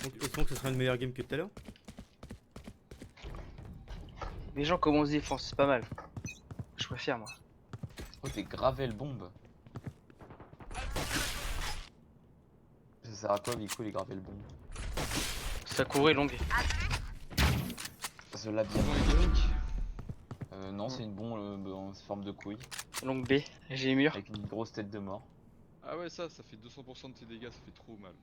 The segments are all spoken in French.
Donc, espérons que ce sera une meilleure game que tout à l'heure. Les gens commencent défense, c'est pas mal. Je préfère moi. Oh, t'es gravel bombe. Ça sert à quoi, Vico, les gravel bombes? Ça courait longue. Ce labyrinthe. Non, c'est une bombe en forme de couille. Longue B, j'ai les murs. Avec une grosse tête de mort. Ah ouais, ça fait 200% de tes dégâts, ça fait trop mal.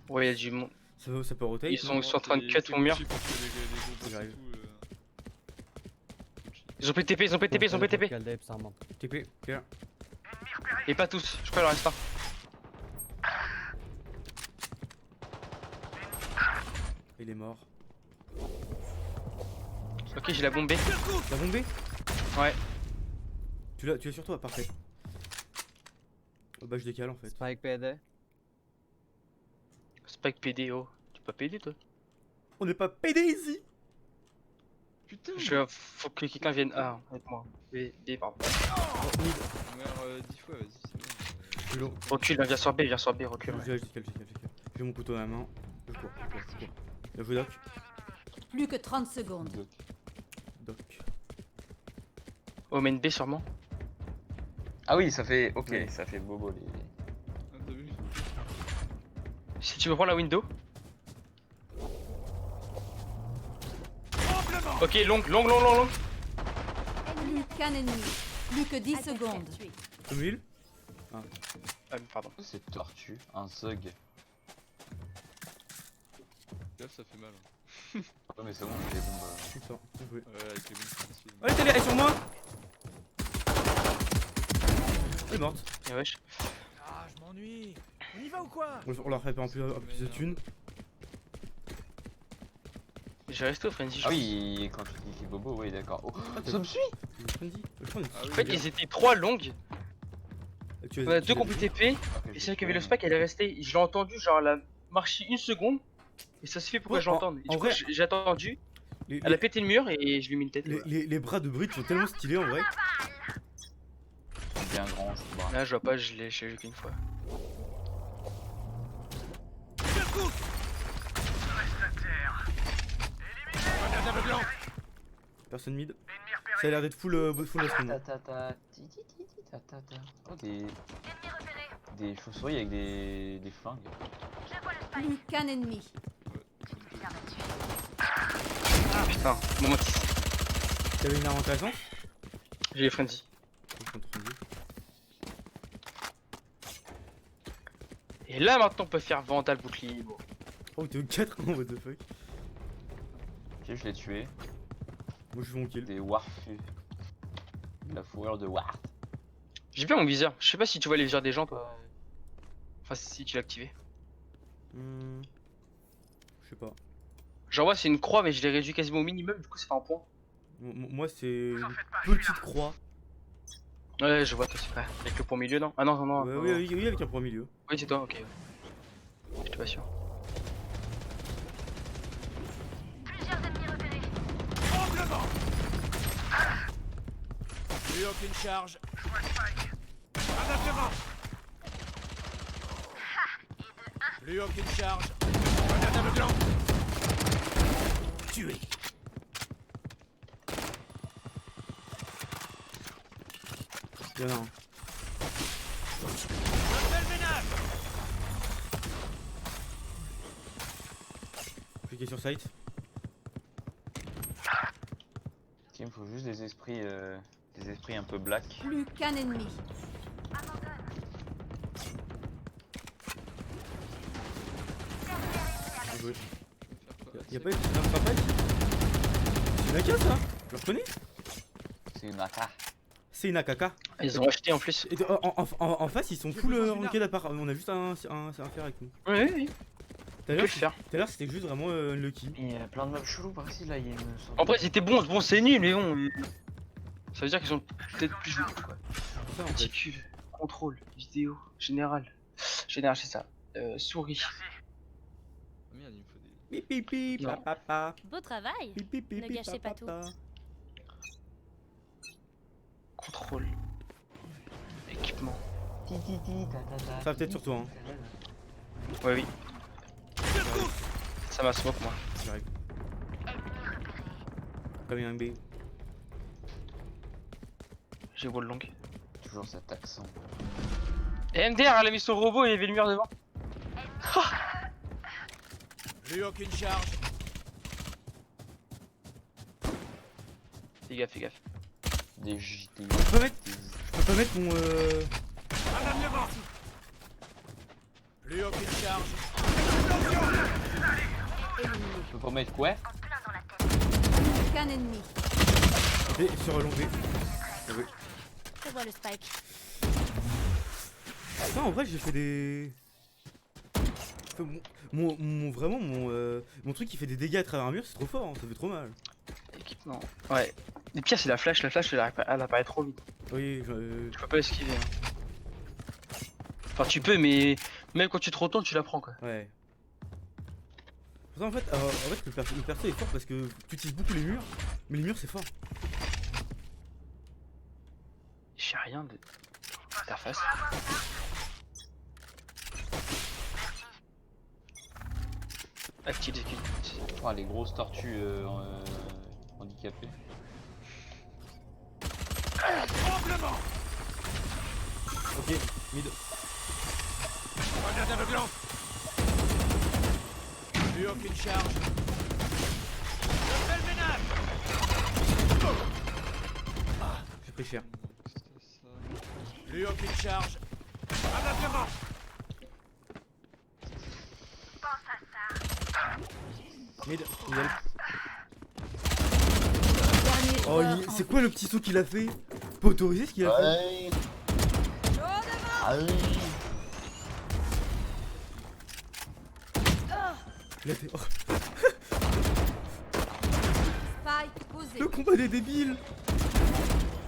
Ouais, y'a du monde. Ça peut rotate. Ils non sont en train de cut mon mur. Les gros boss et J'arrive. tout, Ils ont PTP, ils ont PTP, ils ont PTP. TP, ok là. Et pas tous, je crois qu'il en reste un. Il est mort. Ok, j'ai la bombe B. T'as bombé? Ouais. Tu l'as sur toi, parfait. Oh, bah je décale en fait. Spike PD. Spike PD, oh. Tu peux pas PD toi? On n'est pas PD ici. Putain, Faut que quelqu'un vienne A avec moi. B, pardon. Mid. meurs 10 fois, vas-y, c'est bon. Je suis lourd. Recule, viens sur B, recule. Je décale. J'ai mon couteau à la main. Je cours. Bien joué Doc. Plus que 30 secondes. Doc. Oh, main B sûrement. Ah oui, ça fait. Ok, Ouais. ça fait bobo les. Ah, t'as vu? Si tu me prends la window. Ok, long. Plus qu'un ennemi. Plus que 10 secondes. Comme il. Ah, pardon. C'est tortue, un zug. Là, ça fait mal. Oh, mais c'est bon, j'ai les bombes. Putain, bien joué. Ouais, avec les bombes, c'est facile. Allez, elle est sur moi. Elle est morte. Et wesh. Ah, je m'ennuie. On y va ou quoi? On leur fait en plus de thunes. J'ai resté au frenzy. Ah oui, quand tu dis bobo, oui, d'accord. Oh, t'as- ça me suit. Ah En fait, ils étaient 3 longues. Tu On a 2 compris TP. Ok, Et celle qui avait le spike, elle est restée. Je l'ai entendu, genre, elle a marché une seconde. Et ça se fait pourquoi Ouais, je l'entende. Et en du coup, vrai- j'ai attendu. Elle a pété le mur et je lui ai mis une tête. et voilà. Les bras de Bridge sont tellement stylés en vrai. C'est bien grand, ce bras. Là, je vois pas, je l'ai vu qu'une fois. Personne mid. Ça a l'air d'être full à ce moment. Oh, des chauves-souris avec des flingues. Plus qu'un ennemi. Putain, moment 10. T'avais une arme intéressante? J'ai les frenzy. Et là, maintenant, on peut faire Vandal bouclier. Bon. Oh, t'es au 4 hein, what the fuck. Ok, je l'ai tué. Moi je fais mon kill. Des warfus. La fourrure de wart. J'ai bien mon viseur. Je sais pas si tu vois les viseurs des gens, toi. Enfin, si tu l'as activé. Je sais pas. Genre, moi, c'est une croix, mais je l'ai réduit quasiment au minimum, du coup, ça fait un point. Moi c'est une petite croix. Ouais, je vois, toi, c'est vrai. Avec le point milieu, non? Ah non, non, non. Ouais, non. oui, avec un point milieu. Oui, c'est toi, ok. J'étais pas sûr. Plus aucune charge. Grenade devant. Plus aucune charge. Grenade aveuglant. Tué. Y'en a un. Belle ménage. Cliquez sur site. Il me faut juste des esprits un peu black. Plus qu'un ennemi. Bien joué. Faire Y'a pas eu de sympa ici? C'est une AK ça? Je le reconnais? C'est une AK. C'est une AKK. Ils ont acheté en plus. Et en face ils sont full ranked à part. On a juste un faire avec nous. Oui, oui, oui. Tout à On peut l'heure le faire. c'était juste vraiment lucky. Il y a plein de mobs chelous par ici là, il y a une sorte En vrai, c'était bon, c'est nul, mais bon. Ça veut dire qu'ils sont peut-être plus joués, quoi. C'est ça en Petit fait. cul, contrôle, vidéo, général. Général, c'est ça. Souris. Ah merde, il me faut des. Pipi Non. papa. Beau travail. Pipi Ne gâchez pas tout. Contrôle. Équipement. Ça va peut-être sur toi hein. Ouais, oui. à ma smoke, moi. J'arrive. Comme il y a un B. J'ai wall long. Toujours cet accent. Et MDR, elle a mis son robot et il y avait le mur devant. Plus aucune charge. Fais gaffe, fais gaffe. Des JT. Je peux pas mettre mon Ameublement. Plus aucune charge. Éliminé. Je peux pas mettre quoi? Plus qu'un ennemi. B sur long B. Oui. Je vois le spike. Non, en vrai, j'ai fait des. Enfin, vraiment, mon truc qui fait des dégâts à travers un mur, c'est trop fort, hein, ça fait trop mal. Équipement. Ouais. Le pire, c'est la flash. La flash, elle apparaît trop vite. Oui, Tu peux pas esquiver. Hein. Enfin, tu peux, mais même quand tu te retournes, tu la prends quoi. ouais. Pour ça, en fait, le perso est fort parce que tu utilises beaucoup les murs, mais les murs c'est fort. J'ai rien de. Interface. Active, exécute. Oh, les grosses tortues handicapées. Tremblement. Ok, mid. Grenade aveuglante. Plus aucune charge. Je fais le ménage. J'ai pris cher. C'était ça. Plus aucune charge. Ameublement. Mid, middle. Dernier Oh, joueur c'est en quoi le petit saut qu'il a fait? Pas autorisé ce qu'il a fait? Ouais. Ah oui. Il a fait. Oh, Spike posé. le combat des débiles!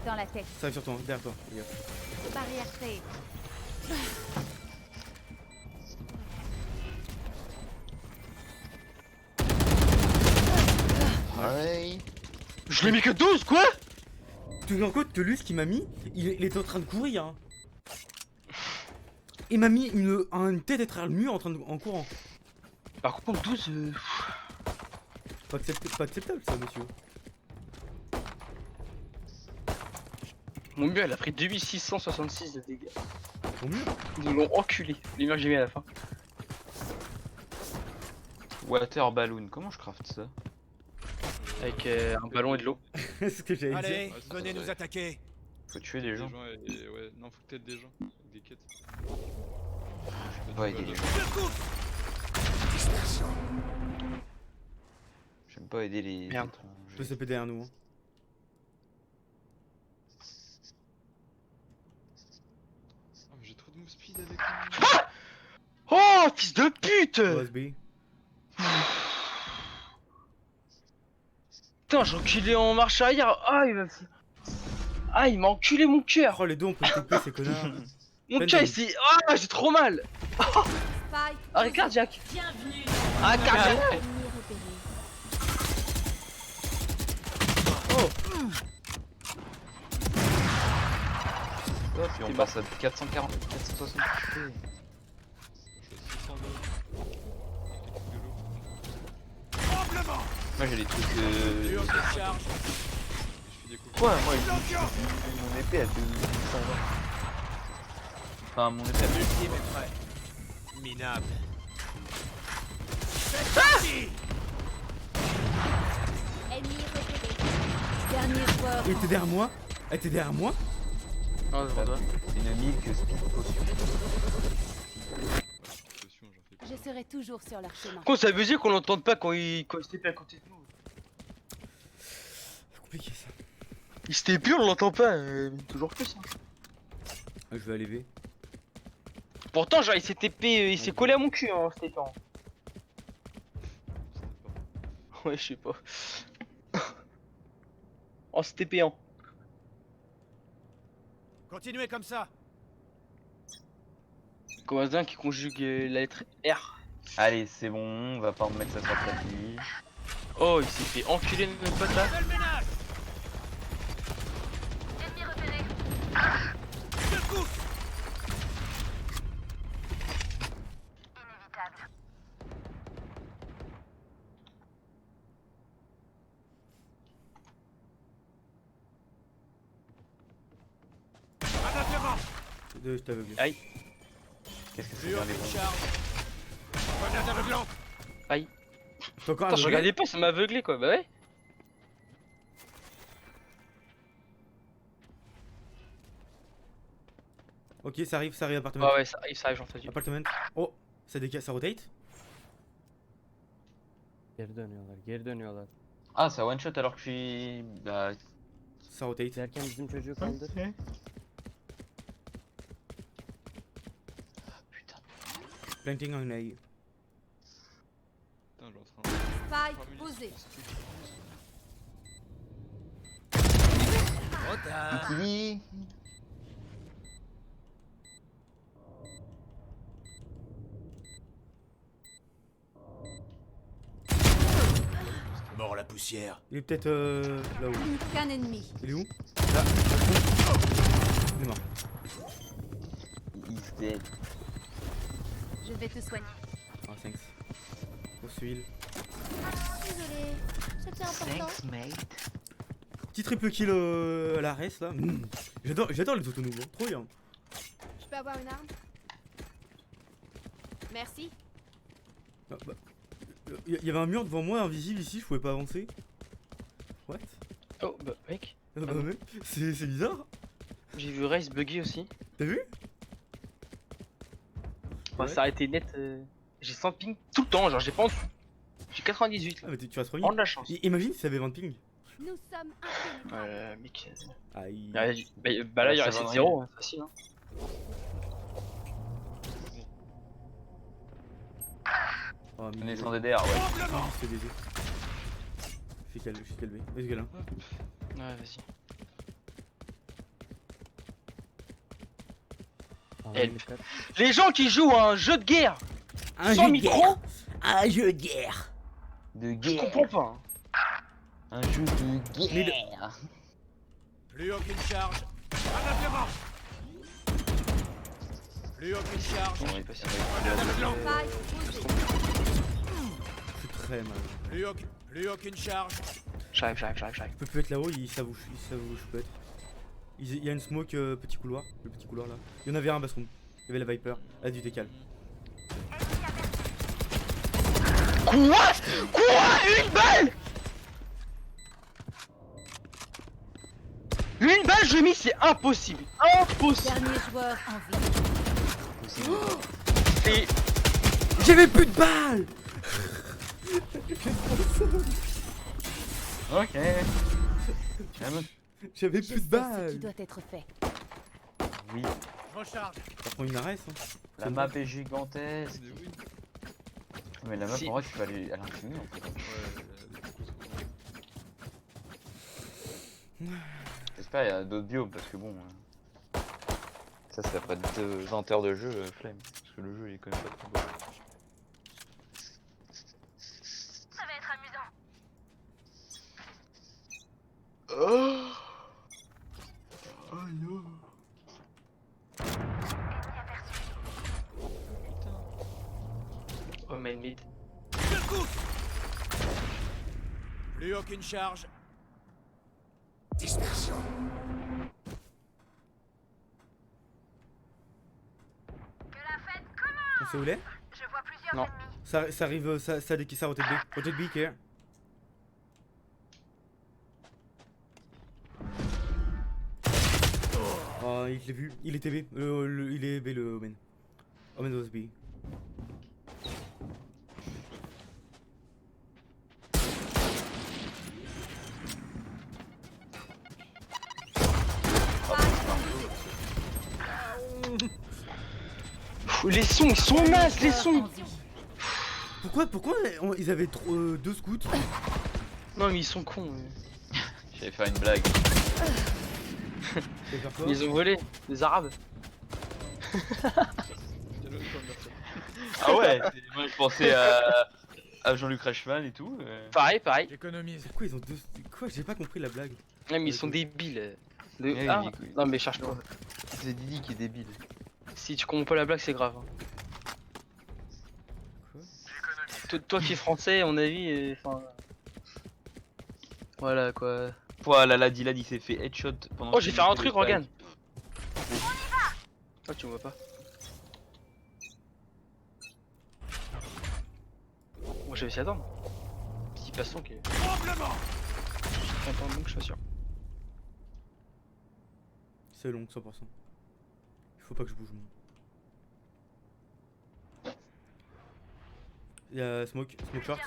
Dans la tête. Ça arrive sur toi, derrière toi, les gars. Barrière créée. Ouais. Je l'ai mis que 12, quoi? Tu te rends compte que lui, ce qu'il m'a mis, il était en train de courir. Hein. Il m'a mis une tête à travers le mur en courant. Par contre, 12. Pas acceptable ça, monsieur. Mon mur, elle a pris 2666 de dégâts. Ton mur? Ils nous l'ont enculé. Les murs que j'ai mis à la fin. Water balloon, comment je craft ça? Avec un ballon et de l'eau. C'est ce que j'allais dire. Allez, Ouais, ça, venez ça, nous ouais. attaquer. Faut tuer des Des gens. gens et ouais, non, faut que t'aides des gens. Avec des quêtes. Je peux pas aider les gens. J'aime pas aider les Merde. Je peux s'appeler derrière nous. Hein. Oh, mais j'ai trop de move speed avec moi. Oh, fils de pute! OSB. Putain, j'ai enculé en marche arrière. Ah, il m'a enculé mon cœur. Oh, les deux on peut TP ces connards. Mon Peine cœur, de- il s'est. Ah, j'ai trop mal. Spike. Arrêt cardiaque. Bienvenue. Ah, cardiaque. Ennemi repéré. Oh, Hop, et on passe à 440, 460. Je suis à 600 de l'eau. Tremblement. Moi j'ai les trucs Plus aucune charge. Je fais des coups. Quoi? Moi Explosion. mon épée elle fait 120. Enfin mon épée elle fait... L'ultime est prêt. Minable. C'est parti. Ennemi repéré. Dernier joueur. il était derrière moi. Elle était derrière moi. Non, je vois. C'est une milk speed potion. Potion, j'en fais pas. Je serai toujours sur leur chemin. Quoi, c'est abusé qu'on l'entende pas quand il se TP à côté de nous. C'est compliqué ça. Il se TP, on l'entend pas. Toujours plus. Hein. Ah, je vais aller V. Pourtant, genre, il s'est TP, il s'est collé à mon cul en se TPant. Ouais, je sais pas. En se TPant. Continuez comme ça. Comme un dingue qui conjugue la lettre R. Allez c'est bon, on va pas remettre ça sur le tapis. Oh, il s'est fait enculer notre pote là. Fais le ménage. Secousse. Je t'ai aveuglé. Aïe. Qu'est-ce que c'est Plus bien les aucune bombes? charge. Grenade aveuglante. T'es encore Attends, je aveuglé? regardais pas, ça m'a aveuglé quoi. Bah ouais. Ok, ça arrive, appartement. Ah ouais, ça arrive, j'en fais du. Appartement. Oh, ça rotate. Geri dönüyorlar, geri dönüyorlar. Ah, ça one shot alors que je suis. Bah. Ça rotate. Derken bizim çocuğu kaldır. Putain. Planting on A. Putain, je suis en train de. Spike posé. Trop tard. Qui? Mort la poussière. Il est peut-être là-haut. Qu'un ennemi. Il est où? Là. Il est mort. He's dead. Je vais te soigner. Ah, thanks. Poursuivre. Désolé, c'était important. mate. Petit triple kill à la res là. J'adore les autonomes, hein. Trop bien. Je peux avoir une arme? Merci. Ah, bah, y avait un mur devant moi invisible ici, je pouvais pas avancer. What? Oh bah mec, Ah bah mec, c'est bizarre. j'ai vu Race buggy aussi. T'as vu? Enfin, Ouais. ça a été net. J'ai 100 ping tout le temps, genre j'ai pas en dessous. J'ai 98 Ah là. mais tu vas trop Prends vite. de la chance. Imagine si ça avait 20 ping. Nous sommes impénétrables. Mec. Aïe. Bah là, il ça reste va, 0, hein, facile. Hein. Oh, On est mille. sans DDR, ouais. Ah, c'est DD. Je suis calmé. Vas-y, Galin. Ouais, vas-y. Aman Elle. dikkat. Les gens qui jouent à un jeu de guerre sans micro, Un jeu de guerre. De je guerre. comprends pas. Hein. Un jeu de guerre. Plus aucune charge. Grenade aveuglante. Plus aucune charge. Je sais pas si- Grenade aveuglante. Spike posé. C'est très mal. Plus aucune charge. J'arrive. Il peut plus être là-haut, ça vous peut être. Il y a une smoke petit couloir, le petit couloir là. Il y en avait un bathroom. Il y avait la Viper. Elle a du décal. Quoi? Une balle? Une balle, je mis, c'est impossible. Impossible. Dernier joueur en vie. Et J'avais plus de balles. Ok. Calme. J'avais Je plus de sais ce balles. qui doit être fait. Oui. Je recharge. Ça prend une arrête hein. La map est gigantesque. Mais oui. Mais la map, Si. en vrai, tu peux aller à l'infini en fait. Ouais, J'espère qu'il y a d'autres biomes parce que bon. Ça, c'est après 20 heures de jeu, flemme. Parce que le jeu il est quand même pas trop beau. oh main mid. Plus aucune charge. On sait où il est? Non. Ça arrive, ça rotate B. Rotate B, care. Oh, il l'a vu. Il était B. Il est B, le Omen. Omen was B. Pff, les sons, ils sont nazes, les sons. Pourquoi ils avaient deux scouts? Non mais ils sont cons. J'allais faire une blague. Ça veut faire quoi? Ils ont volé, les arabes. Ah ouais. Moi, je pensais à Jean-Luc Reichmann et tout. Pareil. J'économise. Pourquoi ils ont deux... Quoi? J'ai pas compris la blague. Ouais, mais ils sont débiles. Le... Oui, Ah, oui. non mais cherche pas. C'est Didi qui est débile. Si tu comprends pas la blague, c'est grave. hein. Toi qui es français, à mon avis, enfin. Voilà quoi. Voilà, là, Dylan il s'est fait headshot pendant. Oh, j'ai fait un truc, regarde. Ah, tu me vois pas. Moi j'ai réussi à attendre. Petit passant qui est. Tremblement. Content donc je suis sûr. C'est long, 100%. Il faut pas que je bouge moi. Il y a smoke short.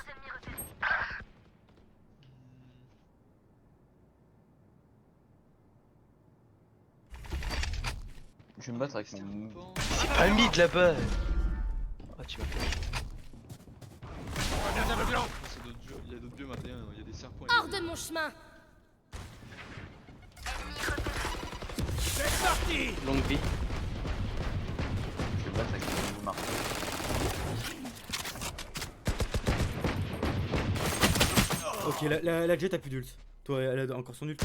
Je vais me battre avec mon. C'est pas mid là-bas. Ah, tu vas Grenade aveuglant. C'est d'autres dieux- Il y a d'autres dieux maintenant, il y a des serpents. Hors de mon chemin. C'est parti. longue vie. Je vais me battre avec mon marteau. Ok, la jet a plus d'ult. Toi, elle a encore son ult.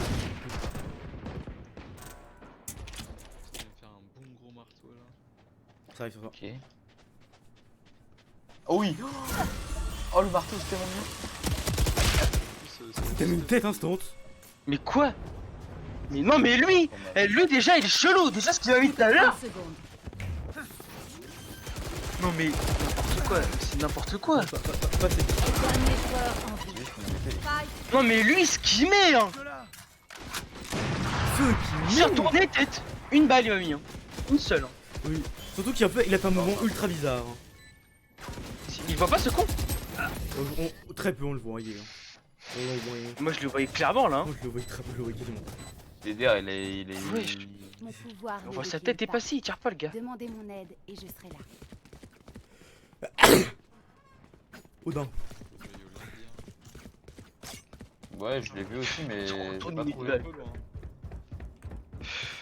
Je vais me faire un bon gros marteau là. Ça arrive sur toi. Ok. Oh oui. Oh le marteau c'était mon mieux. T'as mis une tête instante. Mais quoi? Mais non, mais lui! Lui déjà il est chelou! Déjà ce qu'il m'a mis tout à l'heure! 30 secondes. Non, mais n'importe quoi, c'est n'importe quoi! Pas c'est. Dernier joueur en vie. Juste, je me fais- Fight. Non, mais lui ce qu'il met! Hein! Ceux Il qui s'est retourné tête! Une balle il m'a mis, hein. Une seule. Hein. Oui. Surtout qu'il a fait un mouvement ultra bizarre. Hein. Il voit pas ce con? Très peu on le voyait. Hein. On le voyait. Moi je le voyais clairement là. Hein. Moi je le voyais très peu, je le voyais quasiment. DDR il est. Wesh. Mon pouvoir. On ne voit sa défile tête est pas. passée, il tire pas le gars. Demandez mon aide et je serai là. Odin. Ouais je l'ai vu aussi mais. Je j'ai retourne pas une trouvé. balle.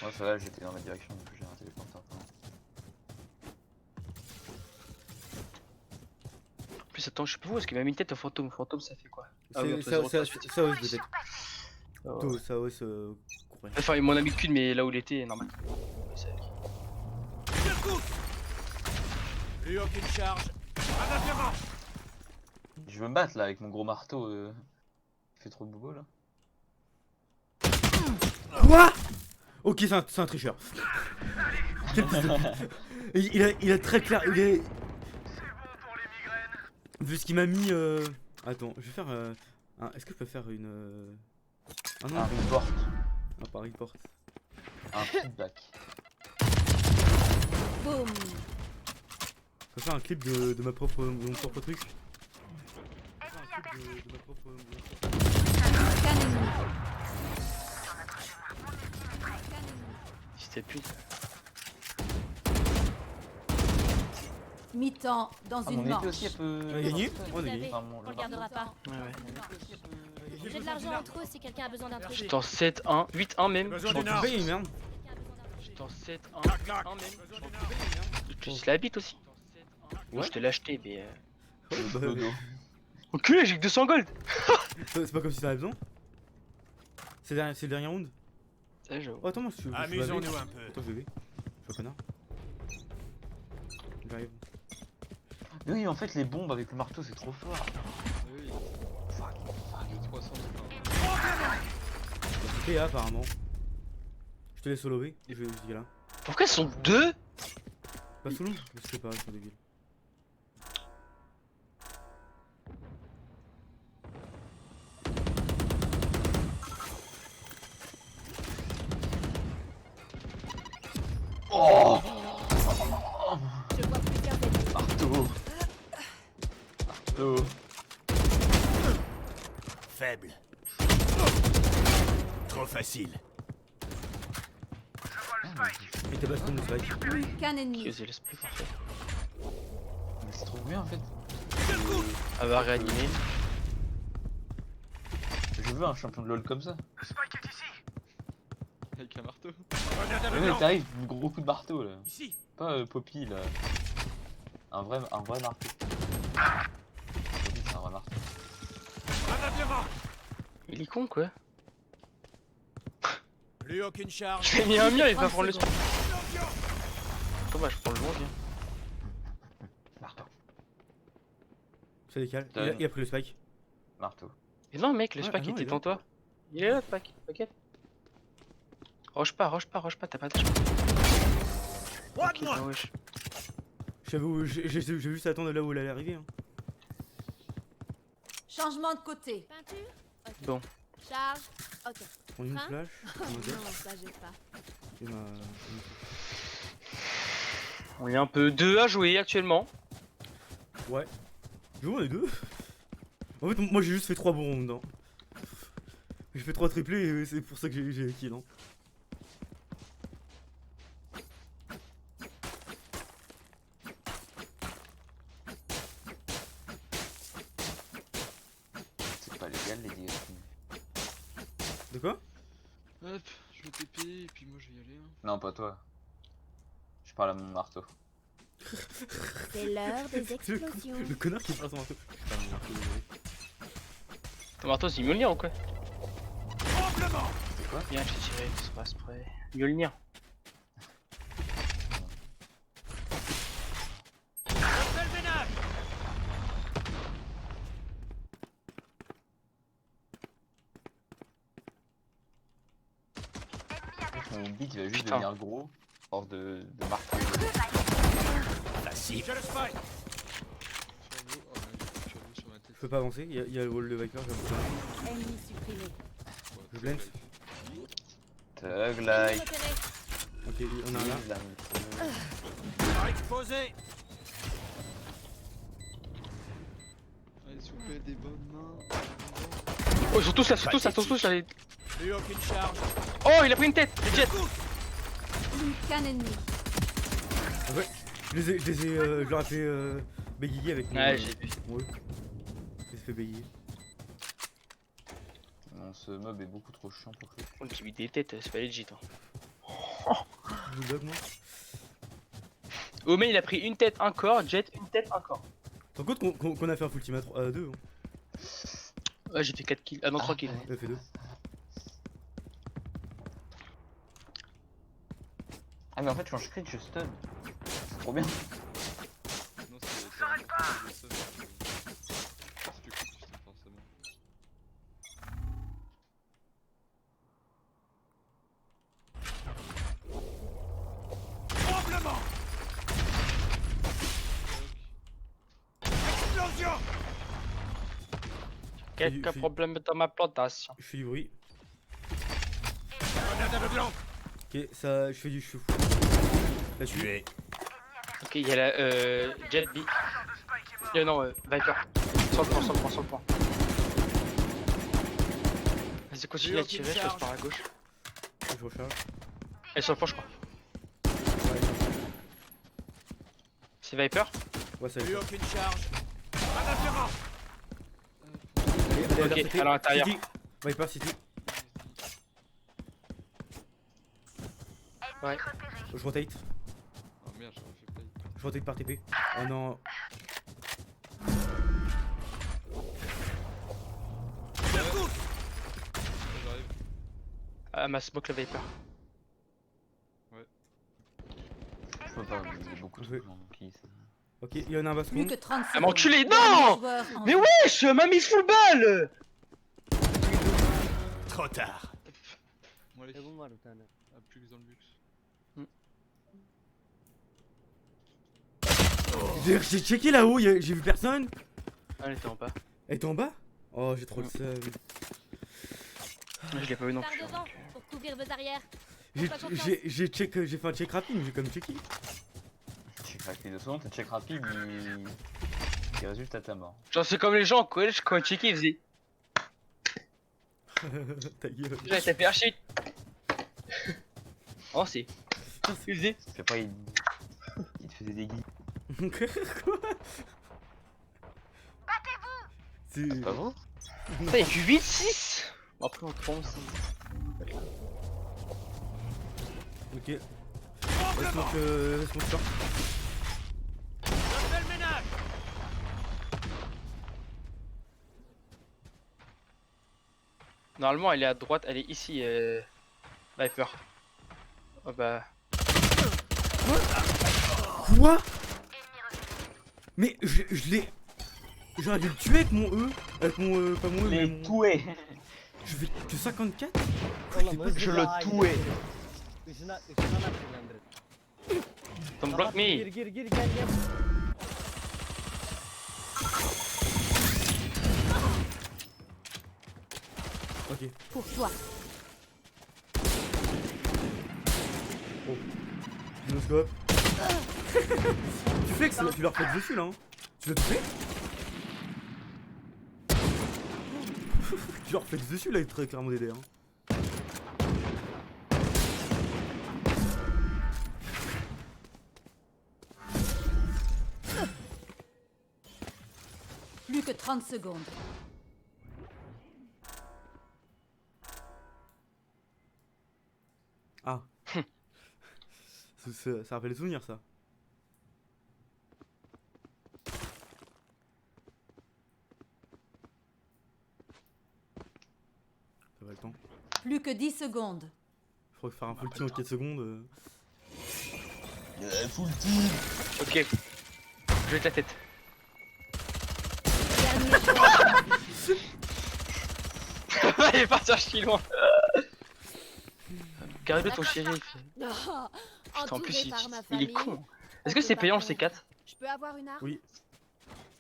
Moi ça va j'étais dans ma direction donc j'ai raté le compteur. En plus, attends, je sais pas où est-ce qu'il m'a mis une tête au fantôme. Fantôme ça fait quoi? Ah oui, Ça entre 0 et ose 38. peut-être. Ah ouais. Tôt, ça ose courir. Enfin, il m'en a mis qu'une, mais là où il était, normal. Plus aucune charge. Grenade aveuglant. Je veux me battre là avec mon gros marteau. Il fait trop de bobo là. Quoi? Ok, c'est un tricheur. Quel fils de pute. Il a très clair. Vu ce qu'il m'a mis. Attends, je vais faire. Est-ce que je peux faire une. Ah non, Un report. un pas report. Un feedback. Boum. Je peux faire un clip de mon propre truc. Je peux faire un clip de ma propre. Canon. C'était pute. Mi-temps dans Ah, une mon épée manche. aussi elle peut. On a gagné? Vous On a gagné. Enfin, On le gardera pas. Ouais, ouais. J'ai de l'argent en trop si quelqu'un a besoin d'un truc. J'étais en 7-1, 8-1 même. Besoin Je m'en d'une fous. arme. Paye, merde. J'étais en 7-1, Clac, clac. 8-1 même. Je m'en fous. Je te la bite aussi. Ouais. Je te l'ai acheté, mais. Ouais, bah, Dodo. Enculé, j'ai que 200 gold! c'est pas comme si t'en avais besoin. C'est le dernier round. Ça, j'avoue. Oh, attends, moi je suis. Amusons-nous un peu. Attends, je vais. Je suis un connard. J'arrive. Mais oui en fait les bombes avec le marteau c'est trop fort. Oui, Fuck. il y a 300 c'est pas. C'est PA apparemment. Je te laisse solover et je vais dis là. Pourquoi ils sont deux? Pas solo. Je sais pas, ils sont débiles. Oh Je vois plusieurs ennemis. marteau. Marteau. Faible. Trop facile. Et t'es baston de strike. Plus qu'un ennemi. Qui osait l'esprit parfait. Mais c'est trop bien en fait. Elle va réanimer. Je veux un champion de LoL comme ça. Avec un marteau. Grenade Mais aveuglant. t'arrives, gros coup de marteau là. Ici. Pas Poppy là. Un vrai marteau. Poppy c'est un vrai marteau. Grenade aveuglant. Il est con quoi. Plus aucune charge. J'ai mis un mur, il va 30 prendre le secondes. Dommage, je prends le long, viens. Marteau. Ça décale. Donne. Il a pris le spike. Marteau. Mais non, mec, le Ouais, spack ah non, était il est devant là. toi. Il est là, le spack, t'inquiète. Roche pas, t'as pas de chance. Droit de moi. Ah, wesh. J'ai juste à attendre là où elle allait arriver. Hein. Changement de côté. Peinture. Ok. Bon. Charge. Ok. Prends une Hein flash. Oh un modèle, non, ça j'ai pas. et ma- On est un peu deux à jouer actuellement. Ouais. Je vois, on est deux. En fait, moi j'ai juste fait 3 bons rounds. Hein. J'ai fait 3 triplés et c'est pour ça que j'ai kill. Hein. C'est pas légal les dégâts. De quoi? Hop, je vais TP et puis moi je vais y aller. Hein. Non, pas toi. Je parle à mon marteau. C'est l'heure des Le, explosions. le connard qui parle son marteau. Putain, mon marteau, désolé. Ton marteau c'est Mjolnir ou quoi? Tremblement. Bien, je t'ai tiré, c'est pas spray. Mjolnir. Refais le ménage. Mon beat il va juste Putain. devenir gros. Hors de marquer. La cible. Je le spike. Sur l'eau, oh merde, sur l'eau sur ma tête. Je peux pas avancer, il y a le wall de Viper, j'ai l'impression. Ennemi supprimé. Ouais, Je c'est blend. safe. Thug Ennemi like. repéré. Ok, on a un là. Spike posé. Allez, s'il vous plaît, des bonnes mains. Oh, ils sont tous là, ils sont tous là. Plus aucune charge. Oh, il a pris une tête, le jet. Plus qu'un ennemi. Je leur ai fait bégayer avec mon. Ouais, j'ai vu. mon E. Je les ai fait bégayer. Non, ce mob est beaucoup trop chiant pour ça. On lui des têtes, c'est pas legit. Hein. Je vous bug moi. Omen il a pris une tête, un corps, Jet, une tête, un corps. T'en compte qu'on a fait un full team à 2 hein. Ouais, j'ai fait 4 kills. Ah non, 3 kills. On a fait 2. Ah, mais en fait, quand je crit, je stun. C'est trop bien. Non, c'est un peu de stun, c'est plus cool, tu stun forcément. Tremblement. Explosion. Quelques problèmes dans ma plantation. Je fais du bruit. Grenade aveuglante. Ok, ça. Je fais du chou. Là, je suis. Tué. Ok, il y a la Jet B. Non, Viper. Sur le point. Vas-y, continue à tirer, je passe par la gauche. Je recharge. Elle est sur le point, je crois. C'est Viper? Ouais, ça Plus va. aucune charge. Pas d'interférence. Allez, Ok, city. à l'intérieur. City. Viper City. Ouais. Je rotate. Oh merde, j'aurais fait play. Je rotate par TP. Oh non. J'arrive. Ah, ma smoke la Viper. Je peux pas, il y a beaucoup de Oui. trucs en qui. Ok, il y en a un baston. Plus que 30 Ah, secondes. mais enculé, non! Dernier joueur en Mais vie. wesh, m'a mis full balle! Trop tard. Bon, allez, Heaven var bir tane. à plus que dans le luxe. J'ai checké là-haut, j'ai vu personne. Ah, elle était en bas. Elle était en bas? Oh, j'ai trop le seum. Je l'ai pas vu non Par plus. devant donc, pour couvrir vos arrières. J'ai Pas confiance. j'ai fait un check rapide, mais j'ai quand même checké. Check rapide de souvent, tes check rapide il résulte à ta mort. Genre, c'est comme les gens au collège, quand ils checkaient, ils faisaient. Ta gueule. J'ai tapé archi. Oh, c'est. Ils faisaient. C'est pas, il te faisait des guilles. Quoi? Battez-vous! C'est pas vous? Putain, y'a du 8-6! Bon, après, on prend aussi. Ok. Laisse-moi short. Je fais le ménage. Normalement, elle est à droite, elle est ici, Viper. Oh bah. Quoi? Mais je l'ai. J'aurais dû le tuer avec mon E. Avec mon. Pas mon E, mais Les mon. toués! Je fais que 54? Oğlum Je le hızlı tuais. Işına atacağım direkt. Don't block Gir me. gir gir gel gel. Ok. Pour toi. Dinoscope. Tu flex là, tu leur flex dessus là. Hein. Tu l'as touché? Tu leur flex dessus là, il est très clairement DD. Hein. Plus que 30 secondes. Ah. Ça rappelle les souvenirs ça. Ça va le temps. Plus que 10 secondes. Faudrait faire un full team en 4 secondes. Full team. Ok. Je vais ta tête. Dernier joueur. Il est parti archi loin. Garde ton shérif. Oh, Putain, en entouré plus, par ma il est famille. con. Est-ce que c'est payant le C4? Je peux avoir une arme? Oui.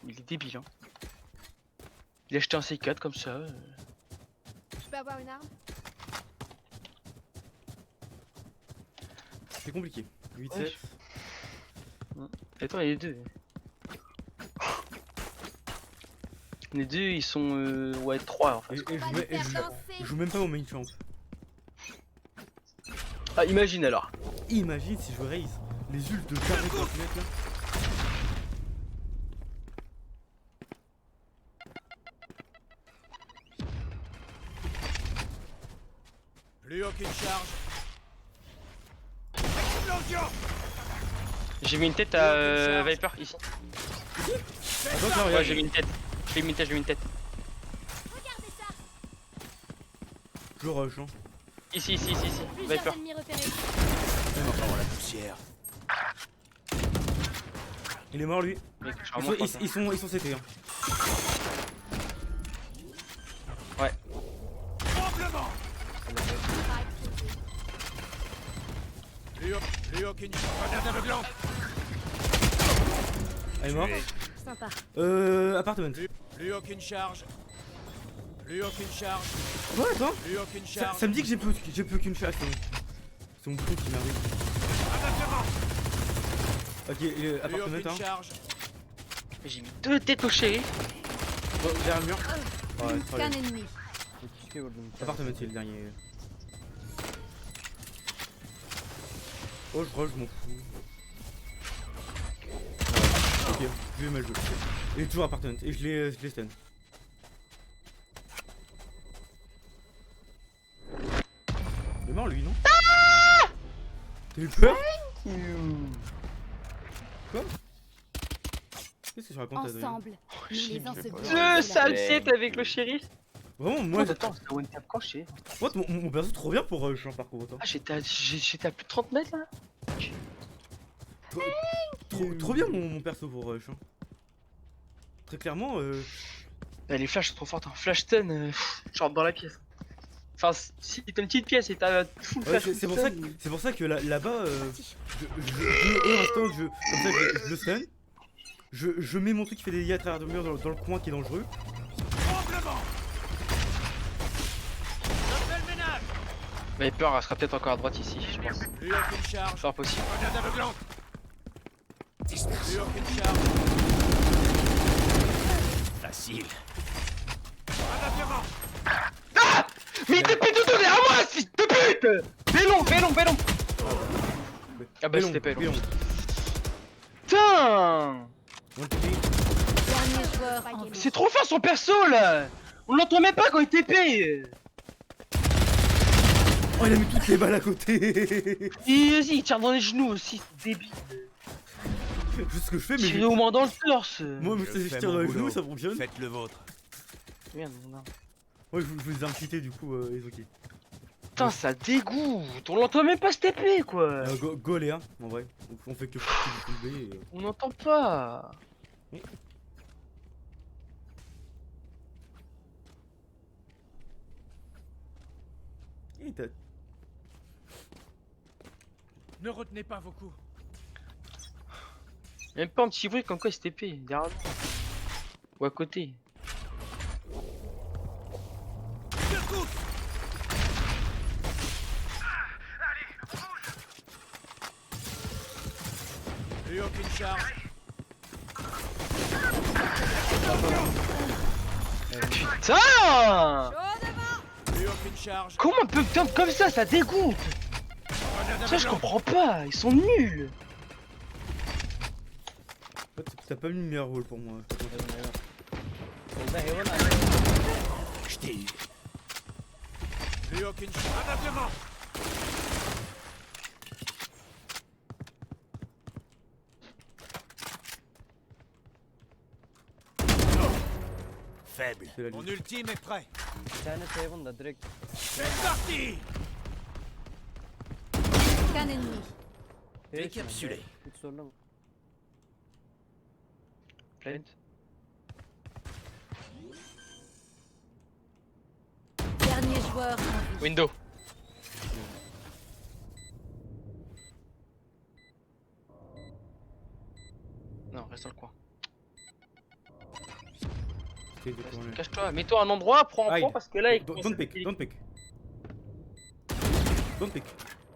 Il est débile, hein. Il a acheté un C4 comme ça. Je peux avoir une arme? C'est compliqué. 8-7. Ouais. Et toi, les deux. Les deux, ils sont. Ouais, 3 en fait. Et On va les faire danser. je joue même pas au main champ. Ah, imagine alors. Imagine si je raise les ults de carré contre le mec là. Plus aucune charge. Explosion. J'ai mis une tête à Viper ici. Attends, tiens, Ouais, regarde. j'ai mis une tête. J'ai mis une tête, j'ai mis une tête. Regardez ça. Je rush hein. Ici. Plusieurs Viper. ennemis repérés. Encore la poussière. Il est mort lui. Mec, je suis vraiment fort, Ils sont CT hein. Ouais. Tremblement. Plus aucune grenade aveuglante. Elle est morte. Sympa. Appartement. Plus aucune charge. Plus aucune charge. Ouais attends. Plus aucune Ça, charge. ça me dit que j'ai plus qu'une charge. C'est mon bouton qui m'arrive. Adaptement. Ok, Plus appartement aucune hein. charge. J'ai mis 2 têtes au shérif. Bon, derrière le mur. Ouais, Plus très qu'un bien. ennemi. Yetişki vurdum. Appartement c'est le dernier. Oh je rush, je m'en fous. Ouais. Ok, je vais mal jouer. Il est toujours appartement et je l'ai stun. Il est mort lui non? T'as eu peur? Quoi? Qu'est-ce que tu racontes Adrien? Ensemble, nous les ensevelissons. 2 sales têtes avec le shérif. Vraiment moi, Attends, c'est one tap quand je sais. moi mon perso trop bien pour rush hein, par contre. Hein. Ah, j'étais à plus de 30 mètres là. Trop bien mon perso pour rush. Hein. Très clairement, Les flashs sont trop fortes. Hein. Flash stun, je rentre dans la pièce. Enfin, si t'as une petite pièce et t'as full ouais, flash. c'est pour ça que là-bas, un instant je, comme ça je le stun. Je mets mon truc qui fait des dégâts à travers le mur dans le coin qui est dangereux. Tremblement. Je fais le ménage. Viper, elle sera peut-être encore à droite ici, je pense. Plus aucune charge. C'est impossible. Grenade aveuglante. Plus aucune charge. Facile. Adaptement. Mais il te pète tout derrière moi, fils de pute! Bélon. Ah bah c'était pas long. Bélon. Putain! One TP. Dernier joueur en vie. C'est trop fort son perso là! On l'entend même pas quand il TP! Oh il a mis toutes les balles à côté. Et vas-y, il tire dans les genoux aussi, c'est débile. Juste ce que je fais mais Tirer au moins dans le torse. moi je fais tire dans mon les genoux boulot. ça fonctionne. Faites le vôtre. Merde, mon arme. Ouais je vous ai incité du coup les ok. Putain, ça dégoûte! On l'entend même pas se TP quoi! Go Léa en vrai. On fait que du full B et... On n'entend pas! Et t'as... Ne retenez pas vos coups. Même pas un petit bruit comme quoi il se TP derrière nous. Ou à côté. Plus aucune charge. Putain! Plus aucune charge. Comment on peut perdre comme ça dégoûte! Ça je comprends pas, ils sont nuls! En fait, t'as pas mis le meilleur rôle pour moi. Plus aucune charge. Adaptement. Faible. C'est la Mon ligne. ultime est prêt. Bir tane Heaven'da direkt. C'est parti. Qu'un ennemi. Décapsulé. Hiç zorlama. Plant. Dernier joueur en vie. Window. Non, reste dans le coin. C'était détourné. Cache-toi, mets-toi à un endroit, prends un Aïe. point parce que là il Don't pick, don't pick. Don't pick.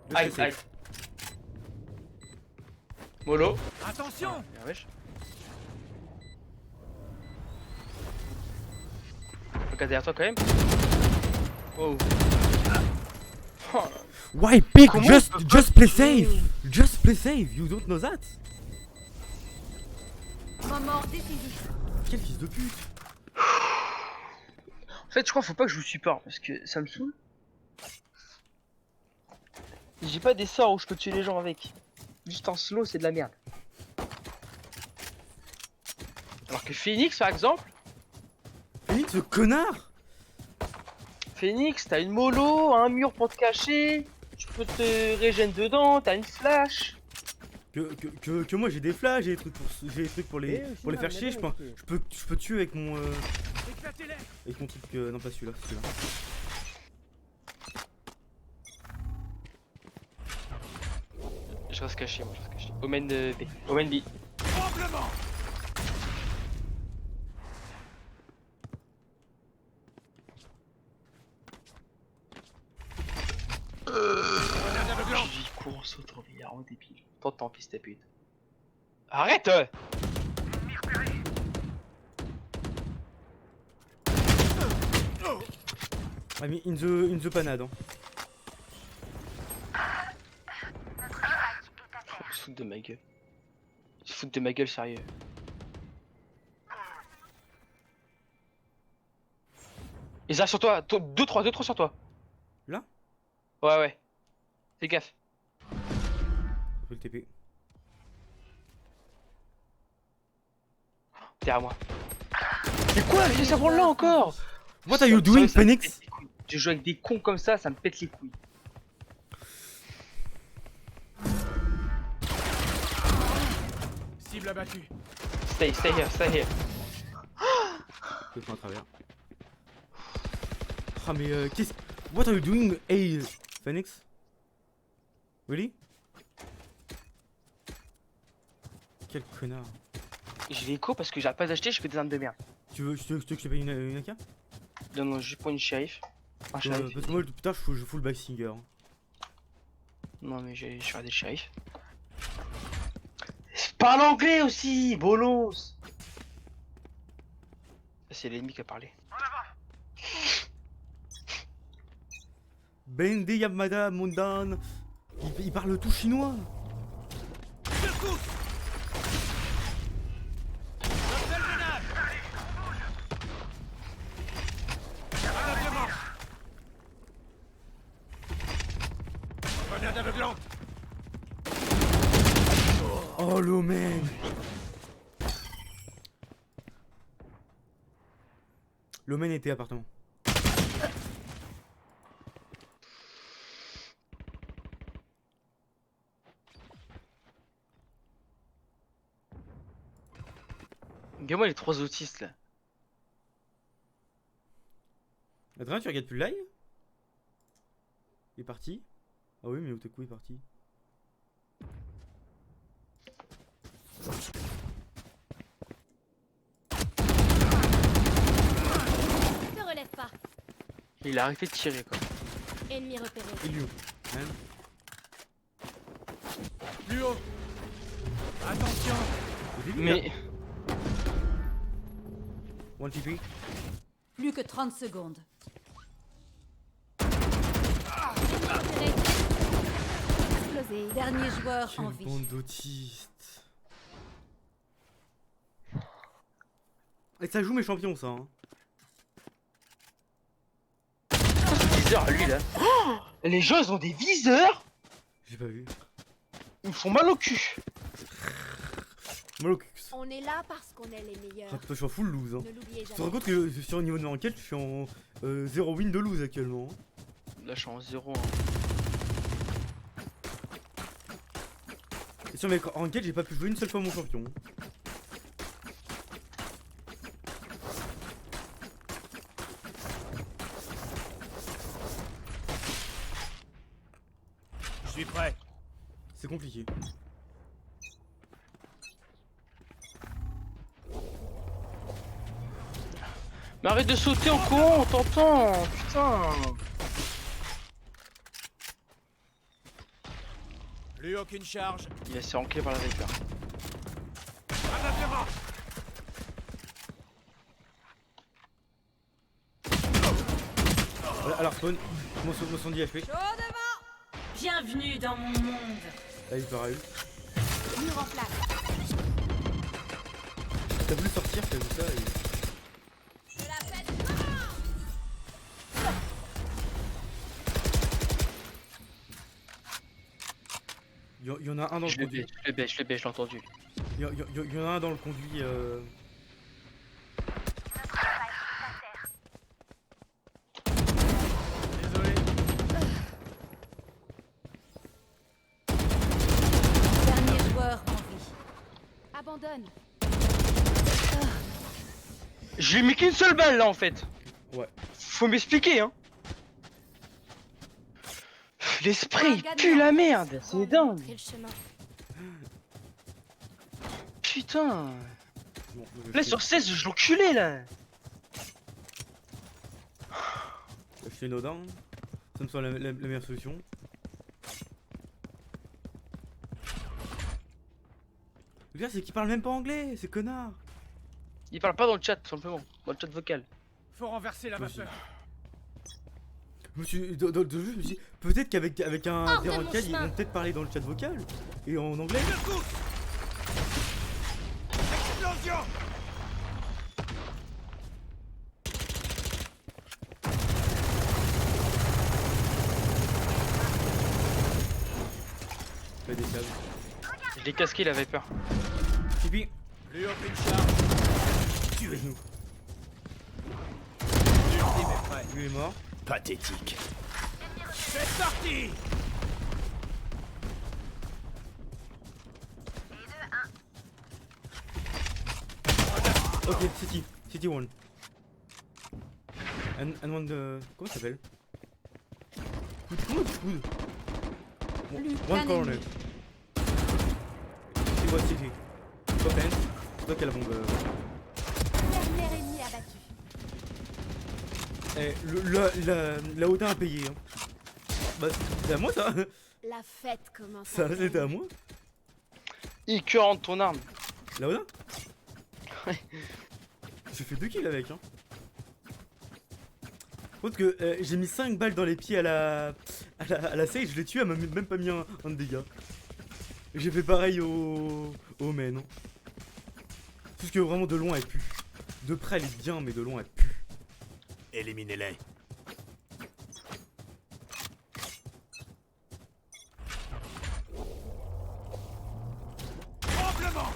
Just Aïe, play aïe. safe. Mollo. Attention. Ah, wesh. Regarde derrière toi quand même. Oh. Oh. Why pick? Comment Just on peut play pas safe. tuer? Just play safe. You don't know that. Moment décisif. Quel fils de pute. En fait, je crois qu'il faut pas que je joue support parce que ça me saoule. J'ai pas des sorts où je peux tuer les gens avec. Juste en slow, c'est de la merde. Alors que Phoenix, par exemple, Phoenix, ce connard. Phoenix, t'as une mollo, un mur pour te cacher, tu peux te régène dedans, t'as une flash. Que moi j'ai des flashs, j'ai des trucs pour les faire chier. Je peux tuer avec mon Éclatez-les. avec mon truc. Non pas celui-là, celui-là. Je reste caché, moi, je reste caché. Omen B. Omen B. Tremblement. Grenade aveuglante. J'y cours, on saute, on est vraiment débile. Tant pis, ta pute. Arrête! I mean in the panade. Hein. Ils se foutent de ma gueule. Ils se foutent de ma gueule, sérieux. Ils arrivent sur toi, 2-3 sur toi. Là? Ouais. Fais gaffe. On peut le TP. Derrière moi. Mais quoi? J'ai ça là encore! What are you doing, Ça me Phoenix? pète les couilles. Je joue avec des cons comme ça me pète les couilles. Cible abattue. Stay here. Je prends à travers. Ah mais qu'est-ce... What are you doing, hey Phoenix? Really? Quel connard. Je vais écho parce que j'arrête pas d'acheter, je fais des armes de merde. Tu veux que je te paye une AK? Non, juste pour une shérif. Un shérif. Parce que moi putain je fous le backsinger. Non, mais je vais faire des shérifs. Parle anglais aussi, bolos! C'est l'ennemi qui a parlé. Bendi Yamada Mondan. Il parle tout chinois. Adaptement. Grenade aveuglante. Oh l'omen. L'omen était appartement. Regarde-moi les 3 autistes là. Adrien, tu regardes plus le live? Il est parti? Ah oui, mais Otaku est parti. Il a arrêté de tirer quoi. Ennemi repéré. Et lui, hein. Plus haut. Attention. Au début, Mais One TP. Plus que 30 secondes. Repéré. Explosé. Dernier joueur en Quelle vie. bande d'autistes. Et ça joue mes champions, ça. Hein. viseur lui là. Oh, les gens ils ont des viseurs. J'ai pas vu. Ils me font mal au cul. Molocux. On est là parce qu'on est les meilleurs. Ah, putain, je suis en full lose. Hein. Ne l'oubliez Tu te jamais. rends compte que sur un niveau de enquête, je suis en 0 win de lose actuellement. Hein. Là je suis en 0. Et sur mes enquêtes, j'ai pas pu jouer une seule fois mon champion. Je suis prêt. C'est compliqué. Mais arrête de sauter en courant, on t'entend. Putain. Plus aucune charge. Il va se faire enculer par la Viper. En avant. Voilà, alors spawn, mon son dit HP. Bienvenue dans mon monde. Là, il part à eux. Mur en place. T'as voulu sortir, t'as vu ça et... Il y en a un dans le Je le conduit. baisse, je le baisse, je le baisse, je l'ai entendu. Il y en a un dans le conduit. Désolé. Dernier joueur en vie. Abandonne. Je lui ai mis qu'une seule balle là en fait. Ouais. Faut m'expliquer hein. L'esprit il pue la merde, c'est dingue. Montrer le chemin. Putain. Bon, Là sur 16 je l'enculais là. je fais no down. Ça me semble la meilleure solution. Le pire, c'est qu'il parle même pas anglais, c'est connard. Il parle pas dans le chat tout simplement, dans le chat vocal. Faut renverser la Moi aussi. vapeur. Je me suis, dans le jeu, je me suis dit, peut-être qu'avec un Hors de des mon rockals, ils chemin. vont peut-être parler dans le chat vocal et en anglais. Explosion. Pas des câbles. Je l'ai casqué la Viper. Tipeee, Plus aucune charge. tuez-nous. L'ultime est prêt. Lui est mort. Pathétique. C'est parti. Ok, City one. And one de... Comment ça s'appelle? Comment tu coudes? Plus One qu'un corner. ennemi. C'est quoi City? Top end. C'est toi qui as la bombe. Dernier ennemi abattu. La Odin a payé. Hein. Bah, c'était à moi ça. La fête commence. Ça, à peine. c'était à moi. Il cure ton arme. La Odin? Ouais. J'ai fait 2 kills avec. Hein. Parce que j'ai mis 5 balles dans les pieds à la sage, je l'ai tué, elle m'a même pas mis un de dégâts. J'ai fait pareil au main. Hein. Parce que vraiment de loin elle pue. De près elle est bien, mais de loin elle pue. Éliminez-les. Tremblement.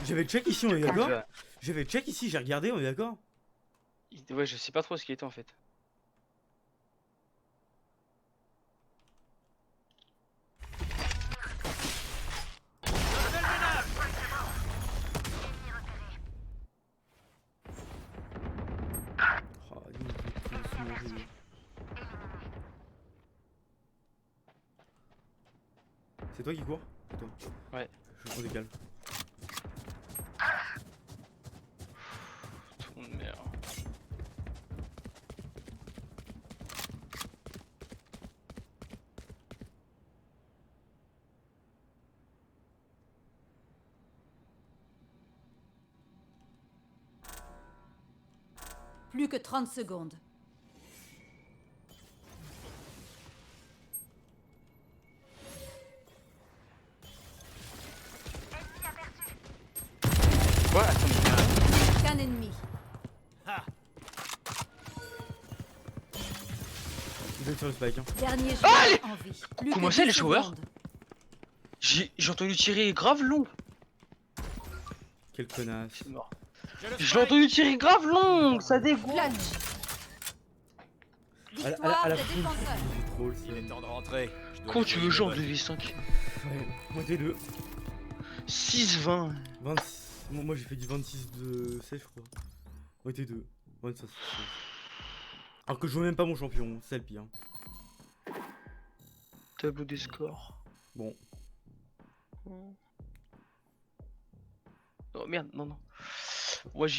J'avais check ici, on est d'accord? J'avais check ici, j'ai regardé, on est d'accord? Ouais, je sais pas trop ce qu'il était en fait. Oh, il me fait C'est toi qui cours? C'est toi. Ouais. On décale. Trou de merde. Plus que 30 secondes. Quoi? Attends, mais Qu'un ennemi. Vous êtes sur le spike, hein. Dernier joueur Allez en vie. Plus Comment que c'est, 10 les joueurs? secondes. j'ai entendu tirer grave long. Quel connasse. C'est mort. J'ai le J'ai spike. entendu tirer grave long, ça dégoûte. Clutch. À Victoire la des foule, défenseurs. j'ai trop le Il est seum. temps de rentrer. Je dois Quand tu veux jouer en nettoyer 2v5 Ouais, moi t'es 2. 6-20. 26. Moi j'ai fait du 26 de 16 je crois. Moi t'es 2. 26. Alors que je vois même pas mon champion, c'est le pire. Tableau des scores. Bon. Oh merde, non. Moi j'y